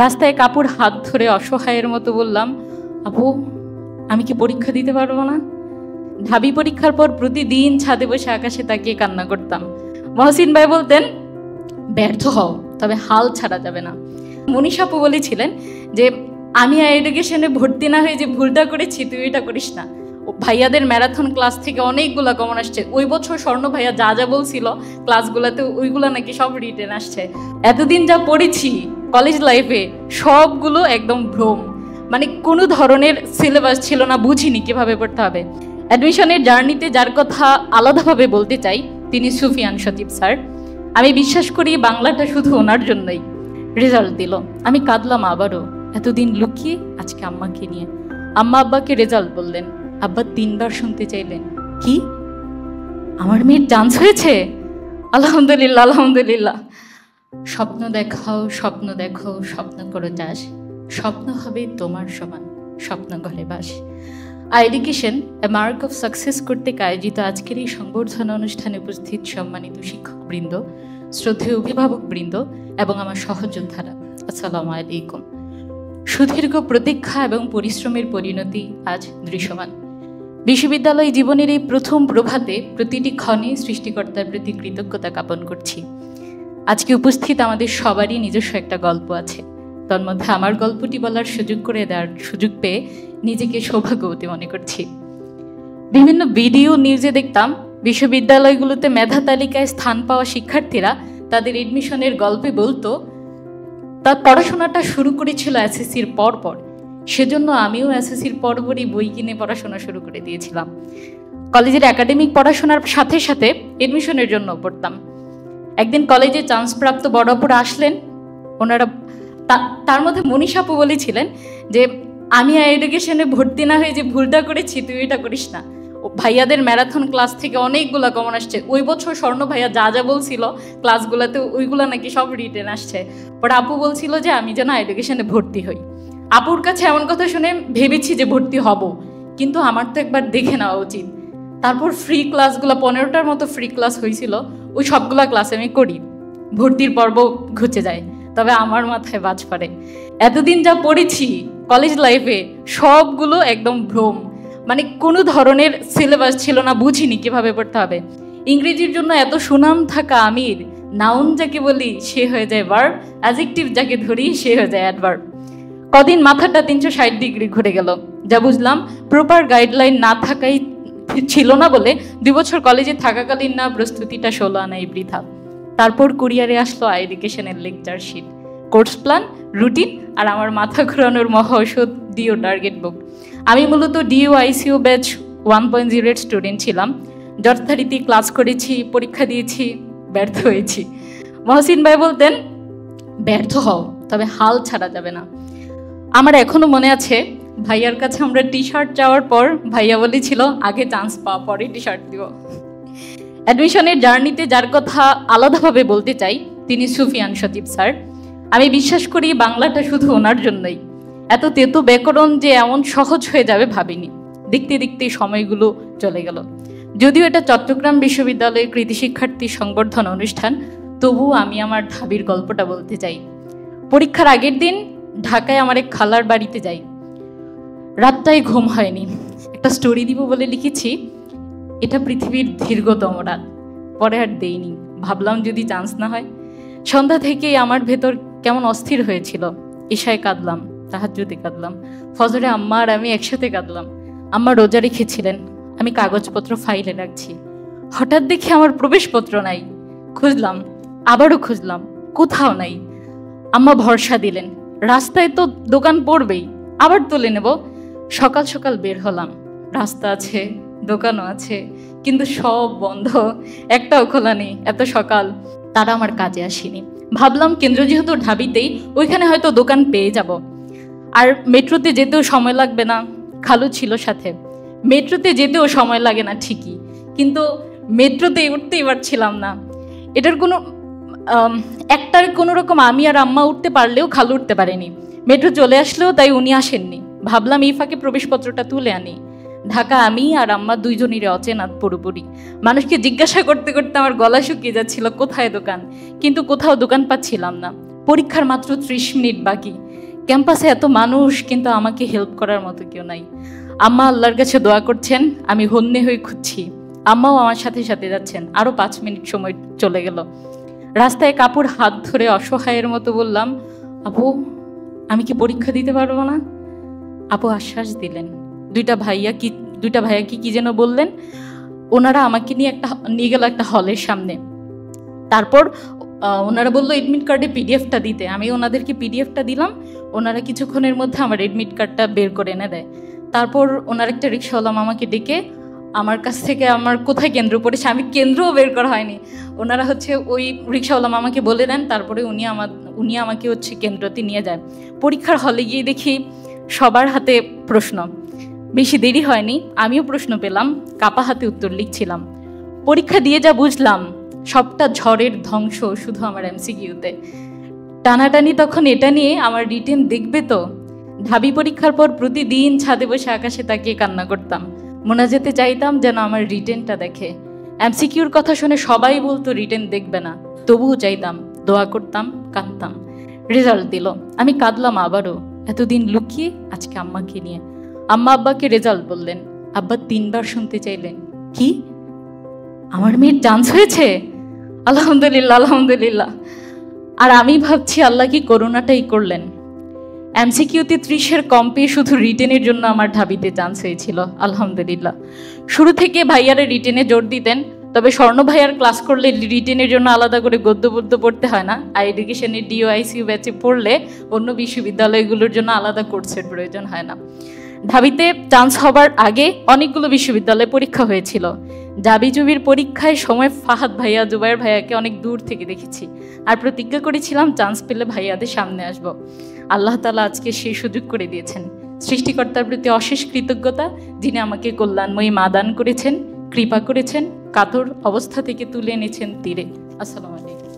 রাস্তায় কাপুর হাত ধরে অসহায়ের মতো বললাম, আপু আমি কি পরীক্ষা দিতে পারবো না? ঢাবি পরীক্ষার পর প্রতিদিন ছাদে বসে আকাশে তাকিয়ে কান্না করতাম। মহসিন ভাই বলতেন, ব্যর্থ হও, তবে হাল ছাড়া যাবে না। মনীষ আপু বলেছিলেন যে আমি এডুকেশনে ভর্তি না হয়ে যে ভুলটা করেছি তুই এটা করিস না। ভাইয়াদের ম্যারাথন ক্লাস থেকে অনেকগুলা কমন আসছে। ওই বছর স্বর্ণ ভাইয়া যা যা বলছিল ক্লাসগুলোতে ওইগুলো নাকি সব রিটেন আসছে। এতদিন যা পড়েছি কলেজ লাইফে সবগুলো একদম ভ্রম, মানে কোনো ধরনের সিলেবাস ছিল না, বুঝিনি কিভাবে পড়তে হবে। অ্যাডমিশনের জার্নিতে যার কথা আলাদাভাবে বলতে চাই তিনি সুফিয়ান সচিব স্যার। আমি বিশ্বাস করি বাংলাটা শুধু ওনার জন্যই। রেজাল্ট দিল, আমি কাঁদলাম আবারও, এতদিন লুকিয়ে আজকে আম্মাকে নিয়ে। আম্মা আব্বাকে রেজাল্ট বললেন, আব্বা 3 বার শুনতে চাইলেন, কি আমার মেয়ের চান্স হয়েছে? আলহামদুলিল্লাহ আলহামদুলিল্লাহ। স্বপ্ন দেখাও স্বপ্ন দেখো, স্বপ্ন করো চাষ, স্বপ্ন হবে তোমার সমান, স্বপ্ন ঘরে বাস। Education a mark of success কর্তৃক আয়োজিত আজকের এই সংবর্ধনা অনুষ্ঠানে উপস্থিত সম্মানিত শিক্ষকবৃন্দ, শ্রদ্ধেয় অভিভাবকবৃন্দ এবং আমার সহযোদ্ধারা, আসসালামু আলাইকুম। সুদীর্ঘ প্রতীক্ষা এবং পরিশ্রমের পরিণতি আজ দৃশ্যমান। বিশ্ববিদ্যালয় জীবনের এই প্রথম প্রভাতে প্রতিটি ক্ষণে সৃষ্টিকর্তার প্রতি কৃতজ্ঞতা জ্ঞাপন করছি। আজকে উপস্থিত আমাদের সবারই নিজস্ব একটা গল্প আছে, তার মধ্যে আমার গল্পটি বলার সুযোগ করে দেওয়ার সুযোগ পেয়ে নিজেকে সৌভাগ্যবতী মনে করছি। বিভিন্ন ভিডিও নিউজে দেখতাম বিশ্ববিদ্যালয়গুলোতে মেধা তালিকায় স্থান পাওয়া শিক্ষার্থীরা তাদের এডমিশনের গল্পে বলতো তার পড়াশোনাটা শুরু করেছিল এসএসসির পর। সেজন্য আমিও এসএসসির পরপরই বই কিনে পড়াশোনা শুরু করে দিয়েছিলাম। কলেজের একাডেমিক পড়াশোনার সাথে সাথে এডমিশনের জন্য পড়তাম। একদিন কলেজে চান্সপ্রাপ্ত বড় অপুরা আসলেন, ওনারা তার মধ্যে মনীষ আপু বলেছিলেন যে আমি এডুকেশনে ভর্তি না হয়ে যে ভুলটা করেছি তুই এটা করিস না। ভাইয়াদের ম্যারাথন ক্লাস থেকে অনেকগুলা কমন আসছে। ওই বছর স্বর্ণ ভাইয়া যা যা বলছিল ক্লাসগুলোতে ওইগুলো নাকি সব রিটেন আসছে। বাট আপু বলছিল যে আমি যেন এডুকেশনে ভর্তি হই। আপুর কাছে এমন কথা শুনে ভেবেছি যে ভর্তি হব, কিন্তু আমার তো একবার দেখে নেওয়া উচিত। তারপর ফ্রি ক্লাসগুলো 15টার মতো ফ্রি ক্লাস হয়েছিল, ওই সবগুলা ক্লাস আমি করি। ভর্তির পর্ব ঘুচে যায়, তবে আমার মাথায় বাজ পড়ে। এতদিন যা পড়েছি কলেজ লাইফে সবগুলো একদম ভ্রম, মানে কোনো ধরনের সিলেবাস ছিল না, বুঝিনি কিভাবে পড়তে হবে। ইংরেজির জন্য এত সুনাম থাকা আমির, নাউন যাকে বলি সে হয়ে যায় ভার্ব, অ্যাডজেক্টিভ যাকে ধরি সে হয়ে যায় অ্যাডভার্ব। কদিন মাথাটা 360 ডিগ্রি ঘুরে গেল। যা বুঝলাম প্রপার গাইডলাইন না থাকাই ছিল না বলে 2 বছর কলেজে থাকাকালীন না প্রস্তুতিটা 16 আনাই বৃথা। তারপর কুরিয়ারে আসলো এডুকেশনের lecture sheet, course plan, routine আর আমার মাথা ঘোরানোর মহা ঔষধ ডিও টার্গেট বুক। আমি মূলত ডিও আইসিইউ ব্যাচ 1.0 স্টুডেন্ট ছিলাম। যথারীতি ক্লাস করেছি, পরীক্ষা দিয়েছি, ব্যর্থ হয়েছি। মহসিন ভাই বলতেন, ব্যর্থ হও, তবে হাল ছাড়া যাবে না। আমার এখনো মনে আছে ভাইয়ার কাছে আমরা টি শার্ট চাওয়ার পর ভাইয়া বলেছিল আগে চান্স পাওয়া পরে টি শার্ট দিব। অ্যাডমিশনের জার্নিতে যার কথা আলাদাভাবে বলতে চাই তিনি সুফিয়ান সচিব স্যার। আমি বিশ্বাস করি বাংলাটা শুধু ওনার জন্যই। এত তেতো ব্যাকরণ যে এমন সহজ হয়ে যাবে ভাবিনি। দেখতে দেখতে সময়গুলো চলে গেল। যদিও এটা চট্টগ্রাম বিশ্ববিদ্যালয়ের কৃতি শিক্ষার্থী সংবর্ধনা অনুষ্ঠান, তবুও আমি আমার ঢাবির গল্পটা বলতে চাই। পরীক্ষার আগের দিন ঢাকায় আমার এক খালার বাড়িতে যাই। রাতটায় ঘুম হয়নি। একটা স্টোরি দিব বলে লিখেছি, এটা পৃথিবীর দীর্ঘতম রাত। পরে আর দেইনি, ভাবলাম যদি চান্স না হয়। সন্ধ্যা থেকেই আমার ভেতর কেমন অস্থির হয়েছিল। ঈশায় কাঁদলাম, তাহাজ্জুদে কাঁদলাম, ফজরে আম্মা আর আমি একসাথে কাঁদলাম। আম্মা রোজা রেখেছিলেন, আমি কাগজপত্র ফাইলে রাখছি। হঠাৎ দেখি আমার প্রবেশপত্র নাই। খুঁজলাম, আবারও খুঁজলাম, কোথাও নাই। আম্মা ভরসা দিলেন, রাস্তায় তো দোকান পড়বেই, আবার তুলে নেব। সকাল সকাল বের হলাম, রাস্তা আছে, দোকানও আছে, কিন্তু সব বন্ধ, একটাও খোলা নেই। এত সকাল, তারা আমার কাজে আসেনি। ভাবলাম কেন্দ্র যেহেতু ঢাবিতেই, ওইখানে হয়তো দোকান পেয়ে যাব। আর মেট্রোতে যেতেও সময় লাগবে না, খালু ছিল সাথে। মেট্রোতে যেতেও সময় লাগে না ঠিকই, কিন্তু মেট্রোতে উঠতেই পারছিলাম না। এটার কোনো রকম আমি আর আম্মা উঠতে পারলেও খালু উঠতে পারেনি। মেট্রো চলে আসলেও তাই উনি আসেননি। ভাবলাম এই ফাঁকে প্রবেশপত্রটা তুলে আনি। ঢাকা আমি আর আম্মা দুইজনেরই অচেনা পুরোপুরি। মানুষকে জিজ্ঞাসা করতে করতে আমার গলা শুকিয়ে যাচ্ছিল কোথায় দোকান, কিন্তু কোথাও দোকান পাচ্ছিলাম না। পরীক্ষার মাত্র 30 মিনিট বাকি, ক্যাম্পাসে এত মানুষ, কিন্তু আমাকে হেল্প করার মতো কেউ নাই। আম্মা আল্লাহর কাছে দোয়া করছেন, আমি হন্যে হয়ে খুঁজছি। আম্মাও আমার সাথে সাথে যাচ্ছেন। আরো 5 মিনিট সময় চলে গেল। রাস্তায় কাপুর হাত ধরে অসহায়ের মতো বললাম, আপু আমি কি পরীক্ষা দিতে পারবো না? আপু আশ্বাস দিলেন। দুইটা ভাইয়া কি যেন বললেন। ওনারা আমাকে নিয়ে গেল একটা হলের সামনে। তারপর ওনারা বললো এডমিট কার্ডে পিডিএফটা দিতে। আমি ওনাদেরকে পিডিএফটা দিলাম। ওনারা কিছুক্ষণের মধ্যে আমার এডমিট কার্ডটা বের করে এনে দেয়। তারপর ওনার একটা রিক্সাওয়ালা আমাকে ডেকে আমার কাছ থেকে আমার কোথায় কেন্দ্র পড়েছে, আমি কেন্দ্রও বের করা হয়নি, ওনারা ওই রিক্সাওয়ালা আমাকে বলে দেন। তারপরে উনি আমাকে কেন্দ্রতে নিয়ে যায়। পরীক্ষার হলে গিয়ে দেখি সবার হাতে প্রশ্ন। বেশি দেরি হয়নি, আমিও প্রশ্ন পেলাম, কাপা হাতে উত্তর লিখছিলাম। পরীক্ষা দিয়ে যা বুঝলাম, সবটা ঝড়ের ধ্বংস শুধু আমার এমসিকিউতে। টানাটানি তখন এটা নিয়ে আমার রিটেন দেখবে তো। ঢাবি পরীক্ষার পর প্রতিদিন ছাদে বসে আকাশে তাকিয়ে কান্না করতাম। মোনাজাতে চাইতাম যেন আমার রিটেনটা দেখে। এমসিকিউর কথা শুনে সবাই বলতো রিটেন দেখবে না, তবুও চাইতাম, দোয়া করতাম, কাঁদতাম। রেজাল্ট দিল, আমি কাঁদলাম আবারও। এতদিন লুকিয়ে আজকে আম্মাকে নিয়ে। আম্মা আব্বাকে রেজাল্ট বললেন। আব্বা 3 বার শুনতে চাইলেন, কি আমার মেয়ের চান্স হয়েছে? আলহামদুলিল্লাহ, আলহামদুলিল্লাহ। আর আমি ভাবছি আল্লাহ কি করোনাটাই করলেন। এমসিকিউতে 30-এর কম পেয়ে শুধু রিটেনের জন্য আমার ঢাবিতে চান্স হয়েছিল, আলহামদুলিল্লাহ। শুরু থেকে ভাইয়ারা রিটেনে জোর দিতেন, তবে স্বর্ণ ভাইয়ার ক্লাস করলে রিটেনের জন্য আলাদা করে গদ্য পড়তে হয় না। আর এডুকেশনের ডিওআইসিউ ব্যাচে পড়লে অন্য বিশ্ববিদ্যালয়গুলোর জন্য আলাদা কোর্সের প্রয়োজন হয় না। ঢাবিতে চান্স হবার আগে অনেকগুলো বিশ্ববিদ্যালয়ে পরীক্ষা হয়েছিল। জাবিজুবির পরীক্ষায় সময় ফাহাদ ভাইয়া, জুবাইর ভাইয়াকে অনেক দূর থেকে দেখেছি, আর প্রতিজ্ঞা করেছিলাম চান্স পেলে ভাইয়াদের সামনে আসব। আল্লাহ তাআলা আজকে সেই সুযোগ করে দিয়েছেন। সৃষ্টিকর্তার প্রতি অশেষ কৃতজ্ঞতা, যিনি আমাকে কল্যাণময়ী মা দান করেছেন, কৃপা করেছেন, কাতর অবস্থা থেকে তুলে এনেছেন তীরে। আসসালামু আলাইকুম।